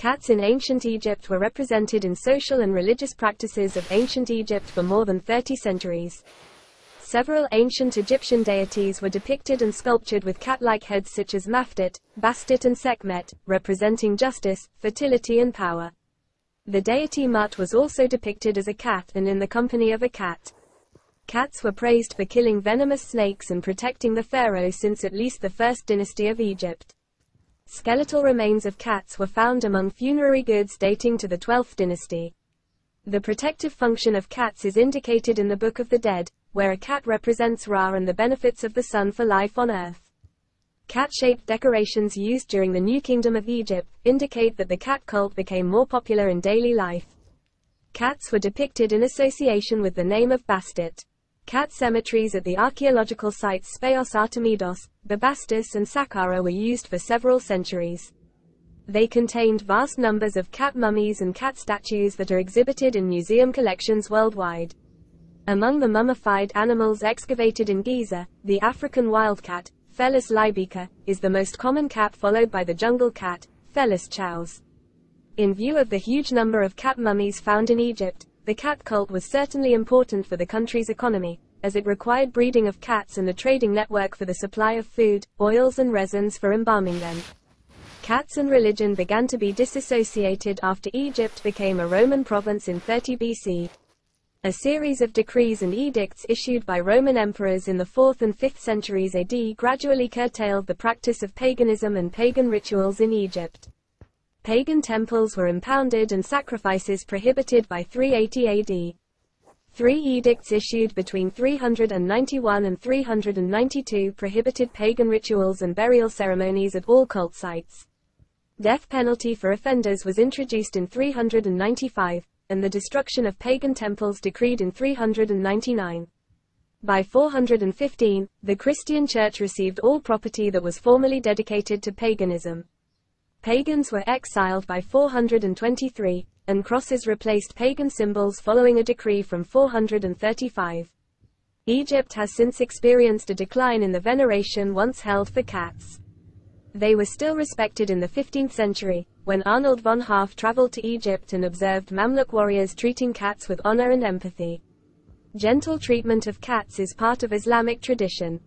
Cats in ancient Egypt were represented in social and religious practices of ancient Egypt for more than 30 centuries. Several ancient Egyptian deities were depicted and sculptured with cat-like heads such as Mafdet, Bastet and Sekhmet, representing justice, fertility and power. The deity Mut was also depicted as a cat and in the company of a cat. Cats were praised for killing venomous snakes and protecting the pharaoh since at least the first dynasty of Egypt. Skeletal remains of cats were found among funerary goods dating to the 12th dynasty. The protective function of cats is indicated in the Book of the Dead, where a cat represents Ra and the benefits of the sun for life on earth. Cat-shaped decorations used during the New Kingdom of Egypt indicate that the cat cult became more popular in daily life. Cats were depicted in association with the name of Bastet. Cat cemeteries at the archaeological sites Speos Artemidos, Bubastis and Saqqara were used for several centuries. They contained vast numbers of cat mummies and cat statues that are exhibited in museum collections worldwide. Among the mummified animals excavated in Giza, the African wildcat, Felis libyca, is the most common cat, followed by the jungle cat, Felis chaus. In view of the huge number of cat mummies found in Egypt, the cat cult was certainly important for the country's economy, as it required breeding of cats and a trading network for the supply of food, oils and resins for embalming them. Cats and religion began to be disassociated after Egypt became a Roman province in 30 BC. A series of decrees and edicts issued by Roman emperors in the 4th and 5th centuries AD gradually curtailed the practice of paganism and pagan rituals in Egypt. Pagan temples were impounded and sacrifices prohibited by 380 AD. 3 edicts issued between 391 and 392 prohibited pagan rituals and burial ceremonies at all cult sites. Death penalty for offenders was introduced in 395, and the destruction of pagan temples decreed in 399. By 415, the Christian Church received all property that was formerly dedicated to paganism. Pagans were exiled by 423, and crosses replaced pagan symbols following a decree from 435. Egypt has since experienced a decline in the veneration once held for cats. They were still respected in the 15th century, when Arnold von Harff traveled to Egypt and observed Mamluk warriors treating cats with honor and empathy. Gentle treatment of cats is part of Islamic tradition.